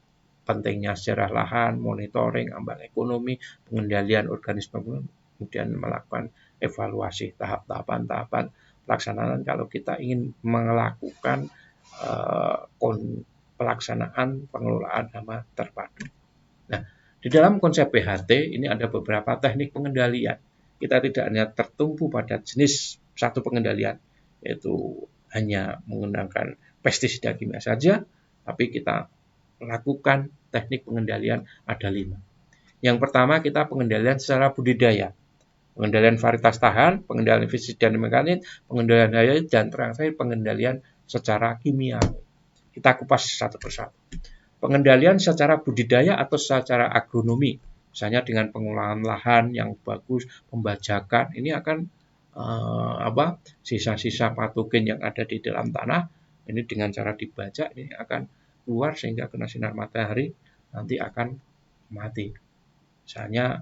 pentingnya sejarah lahan, monitoring, ambang ekonomi, pengendalian organisme, kemudian melakukan evaluasi tahapan pelaksanaan kalau kita ingin melakukan pelaksanaan pengelolaan hama terpadu. Nah, di dalam konsep PHT ini ada beberapa teknik pengendalian. Kita tidak hanya tertumpu pada jenis satu pengendalian, yaitu hanya menggunakan pestisida kimia saja, tapi kita lakukan teknik pengendalian ada 5. Yang pertama kita pengendalian secara budidaya. Pengendalian varietas tahan, pengendalian fisik dan mekanik, pengendalian daya, dan terakhir pengendalian secara kimia. Kita kupas satu persatu. Pengendalian secara budidaya atau secara agronomi, misalnya dengan pengolahan lahan yang bagus, pembajakan, ini akan sisa-sisa patogen yang ada di dalam tanah, ini dengan cara dibajak ini akan keluar sehingga kena sinar matahari nanti akan mati. Misalnya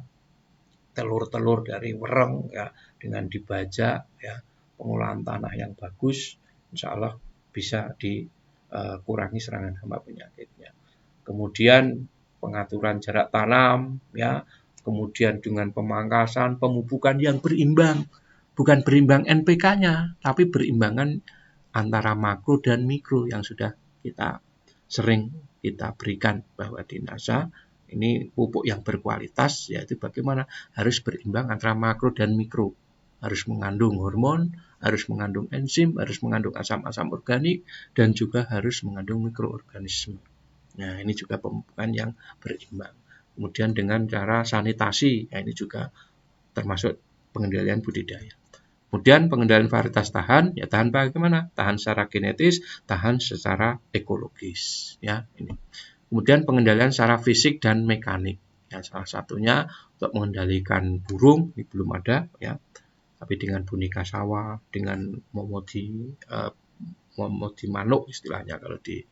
telur-telur dari wereng ya, dengan dibajak ya, pengolahan tanah yang bagus, insya Allah bisa dikurangi serangan hama penyakitnya. Kemudian pengaturan jarak tanam ya, kemudian dengan pemangkasan, pemupukan yang berimbang, bukan berimbang NPK-nya, tapi berimbangan antara makro dan mikro yang sudah kita sering kita berikan bahwa di NASA ini pupuk yang berkualitas, yaitu bagaimana harus berimbang antara makro dan mikro, harus mengandung hormon, harus mengandung enzim, harus mengandung asam-asam organik, dan juga harus mengandung mikroorganisme. Nah, ini juga pemupukan yang berimbang. Kemudian dengan cara sanitasi, ya ini juga termasuk pengendalian budidaya. Kemudian pengendalian varietas tahan, ya tahan bagaimana? Tahan secara genetis, tahan secara ekologis, ya ini. Kemudian pengendalian secara fisik dan mekanik, Ya, salah satunya untuk mengendalikan burung, ini belum ada ya. Tapi dengan boneka sawah, dengan momodi manuk istilahnya kalau di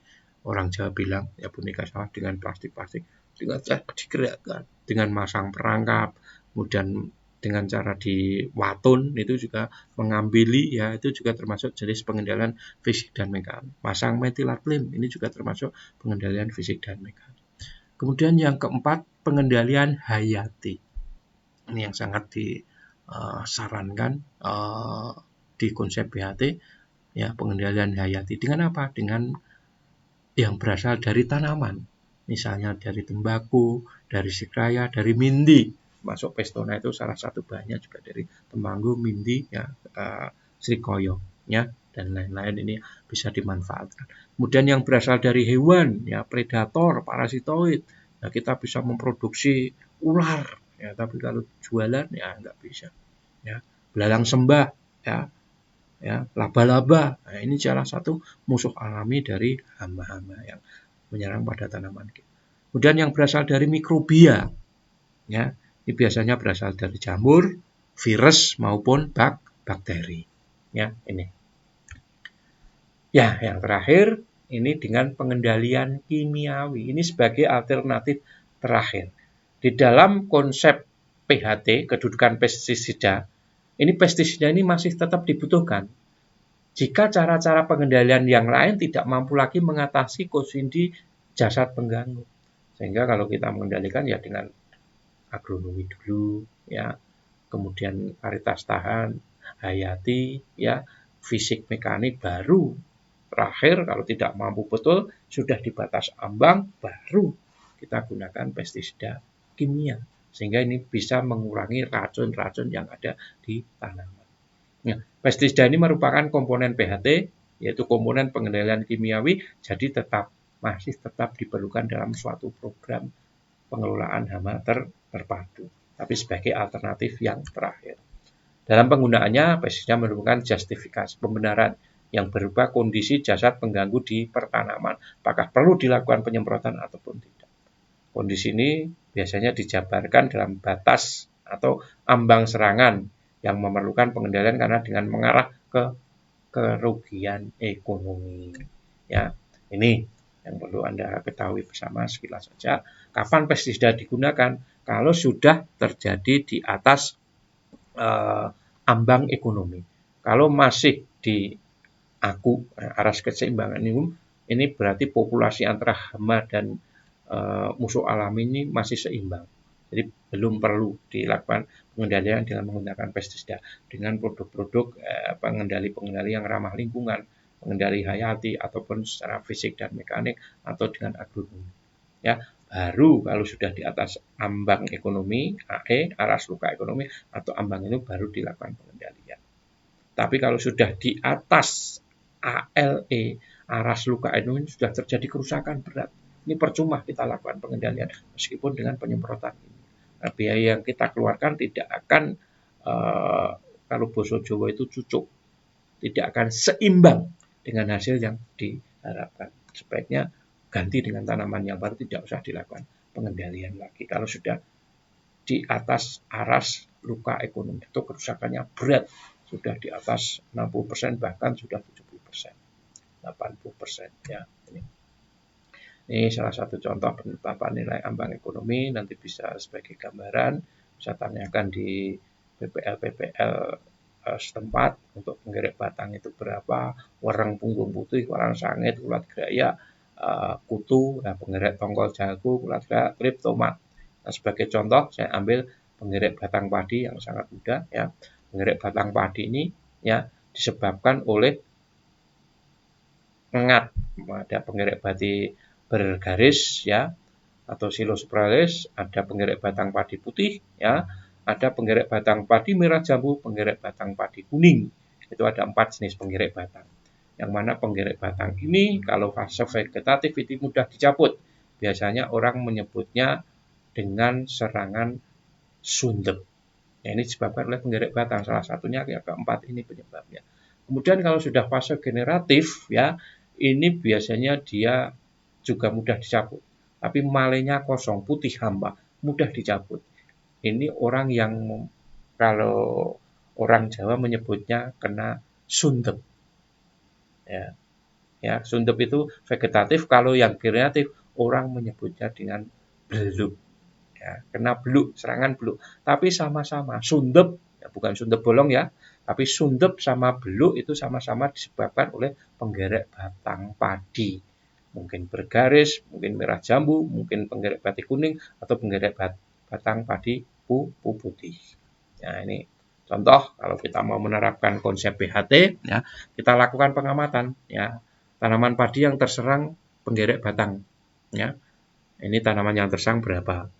orang Jawa bilang, ya boneka sawah dengan plastik-plastik, dengan cara digerakkan, dengan masang perangkap, kemudian dengan cara diwatun itu juga mengambili, ya itu juga termasuk jenis pengendalian fisik dan mekanik. Pasang metilatlim ini juga termasuk pengendalian fisik dan mekanik. Kemudian yang keempat, pengendalian hayati. Ini yang sangat disarankan di konsep BHT, ya, pengendalian hayati. Dengan apa? Dengan yang berasal dari tanaman. Misalnya dari tembakau, dari sikraya, dari mindi. Masuk pestona itu salah satu bahannya juga dari temanggu, mindi, ya, srikoyo, ya, dan lain-lain ini bisa dimanfaatkan. Kemudian yang berasal dari hewan, ya, predator, parasitoid, ya, kita bisa memproduksi ular, ya, tapi kalau jualan ya nggak bisa, ya. Belalang sembah, ya, laba-laba. Nah, ini salah satu musuh alami dari hama-hama yang menyerang pada tanaman. Kemudian yang berasal dari mikrobia, ya, ini biasanya berasal dari jamur, virus maupun bakteri, ya, ini. Ya, yang terakhir ini dengan pengendalian kimiawi. Ini sebagai alternatif terakhir. Di dalam konsep PHT, kedudukan pestisida, ini pestisida ini masih tetap dibutuhkan. Jika cara-cara pengendalian yang lain tidak mampu lagi mengatasi konsumsi jasad pengganggu. Sehingga kalau kita mengendalikan ya dengan agronomi dulu, ya, kemudian varietas tahan, hayati, ya, fisik mekanik, baru terakhir kalau tidak mampu betul sudah di batas ambang, baru kita gunakan pestisida kimia, sehingga ini bisa mengurangi racun-racun yang ada di tanaman. Nah, pestisida ini merupakan komponen PHT, yaitu komponen pengendalian kimiawi, jadi masih tetap diperlukan dalam suatu program pengelolaan hama terpadu, tapi sebagai alternatif yang terakhir. Dalam penggunaannya, pestisida merupakan justifikasi pembenaran yang berupa kondisi jasad pengganggu di pertanaman, apakah perlu dilakukan penyemprotan ataupun tidak. Kondisi ini biasanya dijabarkan dalam batas atau ambang serangan yang memerlukan pengendalian karena dengan mengarah ke kerugian ekonomi. Ya, ini yang perlu Anda ketahui bersama sekilas saja. Kapan pestisida digunakan? Kalau sudah terjadi di atas ambang ekonomi. Kalau masih di aras keseimbangan ini berarti populasi antara hama dan musuh alami ini masih seimbang. Jadi belum perlu dilakukan pengendalian dengan menggunakan pestisida, dengan produk-produk pengendali yang ramah lingkungan, pengendali hayati ataupun secara fisik dan mekanik atau dengan agronomi. Ya, baru kalau sudah di atas ambang ekonomi, AE, aras luka ekonomi atau ambang ini baru dilakukan pengendalian. Tapi kalau sudah di atas ALE, aras luka ekonomi, sudah terjadi kerusakan berat. Ini percuma kita lakukan pengendalian meskipun dengan penyemprotan ini. Nah, biaya yang kita keluarkan tidak akan kalau boso Jawa itu cucuk, tidak akan seimbang dengan hasil yang diharapkan. Sebaiknya ganti dengan tanaman yang baru, tidak usah dilakukan pengendalian lagi. Kalau sudah di atas aras luka ekonomi itu kerusakannya berat, sudah di atas 60%, bahkan sudah 70%, 80%, ya. Ini salah satu contoh penetapan nilai ambang ekonomi, nanti bisa sebagai gambaran, bisa tanyakan di PPL setempat untuk penggerek batang itu berapa, wereng punggung putih, warang sangit, ulat gaya, kutu, nah, penggerek tongkol jago, ulat gaya, klip, tomat. Nah, sebagai contoh saya ambil penggerek batang padi yang sangat mudah, ya. Penggerek batang padi ini ya disebabkan oleh ngat, ada penggerek padi bergaris, ya, atau silosporalis, ada penggerek batang padi putih, ya, ada penggerek batang padi merah jambu, penggerek batang padi kuning. Itu ada 4 jenis penggerek batang. Yang mana penggerek batang ini kalau fase vegetatif itu mudah dicabut. Biasanya orang menyebutnya dengan serangan sundep. Ya, ini disebabkan oleh penggerek batang. Salah satunya yang keempat ini penyebabnya. Kemudian kalau sudah fase generatif, ya, ini biasanya dia juga mudah dicabut. Tapi malenya kosong, putih hampa. mudah dicabut. Ini orang yang kalau orang Jawa menyebutnya kena sundep. Ya, ya, sundep itu vegetatif, kalau yang kreatif orang menyebutnya dengan beluk. Ya, kena beluk, serangan beluk. Tapi sama-sama sundep, ya, bukan sundep bolong ya, tapi sundep sama beluk itu sama-sama disebabkan oleh penggerek batang padi. Mungkin bergaris, mungkin merah jambu, mungkin penggerek batik kuning, atau penggerek batang padi putih. Nah, ini contoh kalau kita mau menerapkan konsep BHT, ya, kita lakukan pengamatan, ya, tanaman padi yang terserang penggerek batang, ya. Ini tanaman yang terserang berapa?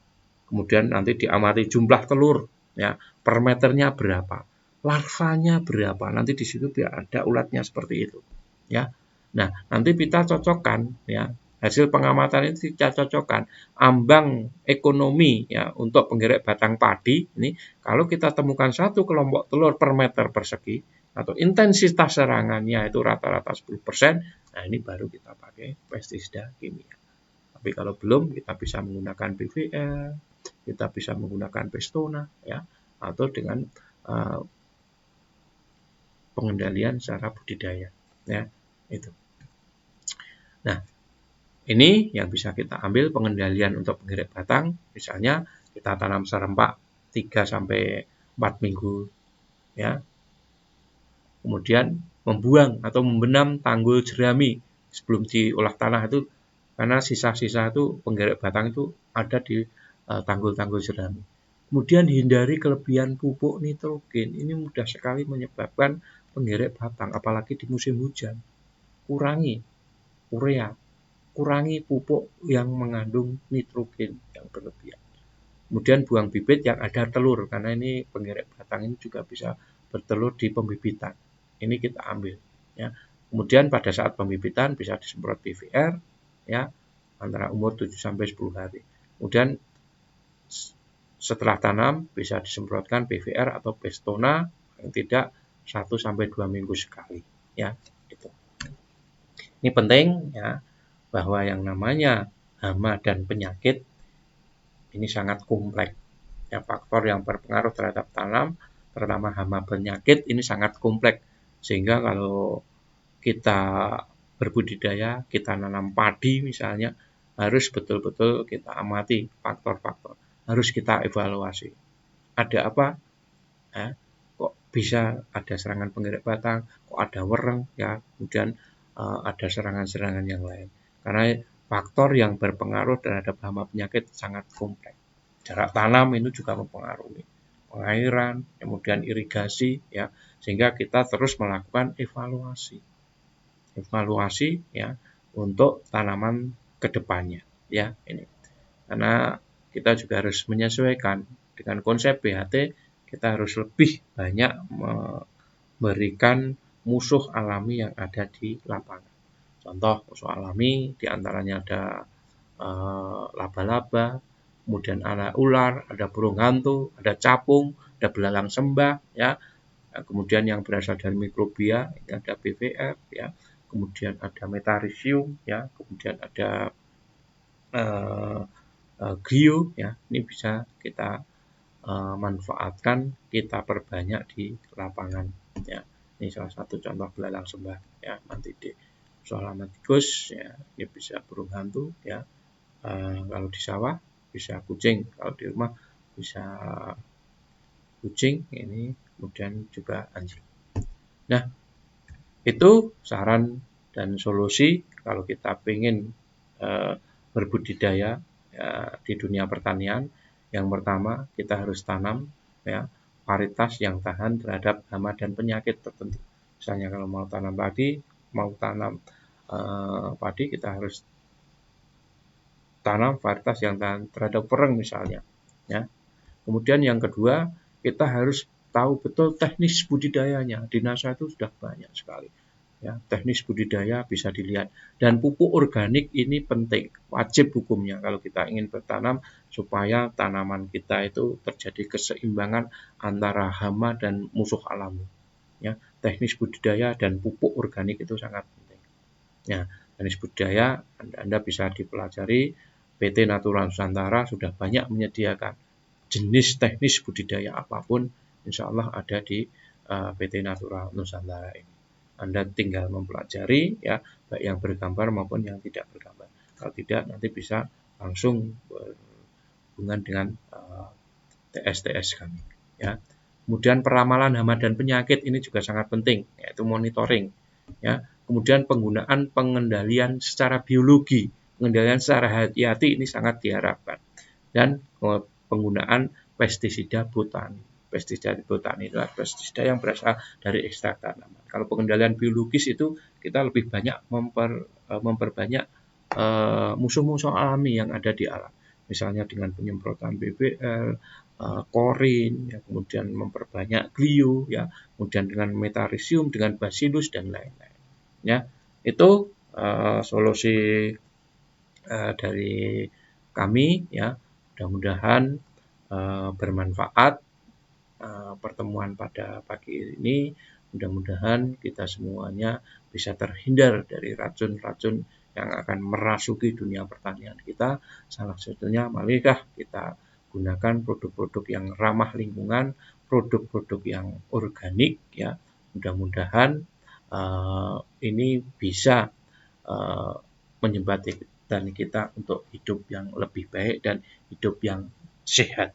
Kemudian nanti diamati jumlah telur, ya, per meternya berapa, larvanya berapa. Nanti di situ ada ulatnya seperti itu, ya. Nah, nanti kita cocokkan, ya, hasil pengamatan itu kita cocokkan ambang ekonomi, ya, untuk penggerek batang padi. Ini kalau kita temukan satu kelompok telur per meter persegi atau intensitas serangannya itu rata-rata 10%, nah ini baru kita pakai pestisida kimia. Tapi kalau belum, kita bisa menggunakan PVL, kita bisa menggunakan Pestona, ya, atau dengan pengendalian secara budidaya, ya, itu. Nah, ini yang bisa kita ambil pengendalian untuk penggerek batang, misalnya kita tanam serempak 3 sampai 4 minggu, ya. Kemudian membuang atau membenam tanggul jerami sebelum diolah tanah itu, karena sisa-sisa itu penggerek batang itu ada di tanggul-tanggul jerami. Kemudian hindari kelebihan pupuk nitrogen. Ini mudah sekali menyebabkan penggerek batang, apalagi di musim hujan. Kurangi urea, kurangi pupuk yang mengandung nitrogen yang berlebihan. Kemudian buang bibit yang ada telur, karena ini penggerek batang ini juga bisa bertelur di pembibitan. Ini kita ambil, ya. Kemudian pada saat pembibitan bisa disemprot PVR, ya, antara umur 7 sampai 10 hari. Kemudian setelah tanam bisa disemprotkan PVR atau Pestona, yang tidak 1 sampai 2 minggu sekali, ya. Itu. Ini penting, ya, bahwa yang namanya hama dan penyakit ini sangat kompleks. Ya, faktor yang berpengaruh terhadap tanam, terutama hama penyakit, ini sangat kompleks. Sehingga kalau kita berbudidaya, kita nanam padi misalnya, harus betul-betul kita amati faktor-faktor. Harus kita evaluasi. Ada apa? Kok bisa ada serangan penggerek batang? Kok ada wereng? Ya, kemudian ada serangan-serangan yang lain. Karena faktor yang berpengaruh terhadap hama penyakit sangat kompleks. Jarak tanam itu juga mempengaruhi, pengairan, kemudian irigasi, ya, sehingga kita terus melakukan evaluasi, ya, untuk tanaman kedepannya, ya, ini. Karena kita juga harus menyesuaikan dengan konsep BHT, kita harus lebih banyak memberikan musuh alami yang ada di lapangan. Contoh musuh alami diantaranya ada laba-laba, kemudian ada ular, ada burung hantu, ada capung, ada belalang sembah, ya. Kemudian yang berasal dari mikrobia, ini ada BVF, ya. Kemudian ada metarhizium, ya. Kemudian ada grio, ya. Ini bisa kita manfaatkan, kita perbanyak di lapangan, ya. Ini salah satu contoh belalang sembah, ya. Nanti di halaman tikus, ya. Ini bisa burung hantu, ya. Kalau di sawah bisa kucing, kalau di rumah bisa kucing, ini kemudian juga anjing. Nah, itu saran dan solusi kalau kita ingin berbudidaya, ya, di dunia pertanian. Yang pertama, kita harus tanam, ya, varietas yang tahan terhadap hama dan penyakit tertentu. Misalnya kalau mau tanam padi, kita harus tanam varietas yang tahan terhadap wereng misalnya, ya. Kemudian yang kedua, kita harus tahu betul teknis budidayanya. Di NASA itu sudah banyak sekali, ya, teknis budidaya bisa dilihat. Dan pupuk organik ini penting, wajib hukumnya kalau kita ingin bertanam supaya tanaman kita itu terjadi keseimbangan antara hama dan musuh alami, ya. Teknis budidaya dan pupuk organik itu sangat penting. Ya, teknis budidaya Anda bisa dipelajari PT Natura Nusantara sudah banyak menyediakan jenis teknis budidaya apapun, insya Allah ada di PT Natura Nusantara ini. Anda tinggal mempelajari ya, baik yang bergambar maupun yang tidak bergambar. Kalau tidak, nanti bisa langsung berhubungan dengan TS kami. Ya. Kemudian peramalan hama dan penyakit ini juga sangat penting, yaitu monitoring. Ya. Kemudian penggunaan pengendalian secara biologi, pengendalian secara hati-hati ini sangat diharapkan. Dan penggunaan pestisida botani. Pestisida botani adalah pestisida yang berasal dari ekstrak tanaman. Kalau pengendalian biologis itu kita lebih banyak memperbanyak musuh-musuh alami yang ada di alam. Misalnya dengan penyemprotan BBL, korin, ya, kemudian memperbanyak glio, ya, kemudian dengan metarisium, dengan bacillus dan lain-lain. Ya, itu solusi dari kami, ya. Mudah-mudahan bermanfaat pertemuan pada pagi ini. Mudah-mudahan kita semuanya bisa terhindar dari racun-racun yang akan merasuki dunia pertanian kita. Salah satunya marilah kita gunakan produk-produk yang ramah lingkungan, produk-produk yang organik, ya. Mudah-mudahan ini bisa menjembatani kita untuk hidup yang lebih baik dan hidup yang sehat.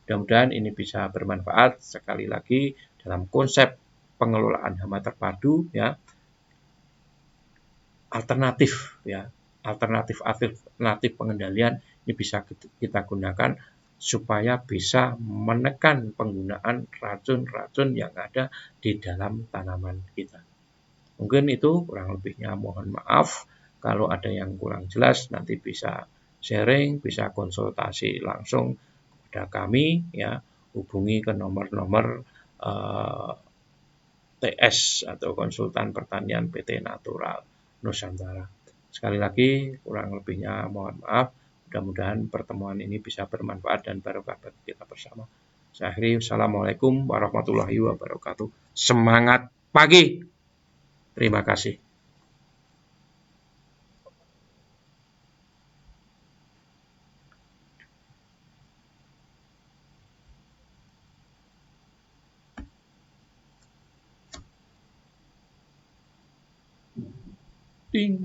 Mudah-mudahan ini bisa bermanfaat. Sekali lagi dalam konsep pengelolaan hama terpadu, ya, alternatif pengendalian ini bisa kita gunakan supaya bisa menekan penggunaan racun-racun yang ada di dalam tanaman kita. Mungkin itu kurang lebihnya, mohon maaf kalau ada yang kurang jelas. Nanti bisa sharing, bisa konsultasi langsung kepada kami, ya, hubungi ke nomor-nomor TS atau konsultan pertanian PT Natura Nusantara. Sekali lagi kurang lebihnya mohon maaf. Mudah-mudahan pertemuan ini bisa bermanfaat dan barokah bagi kita bersama. Saya akhiri, Assalamualaikum warahmatullahi wabarakatuh. Semangat pagi. Terima kasih. Ding.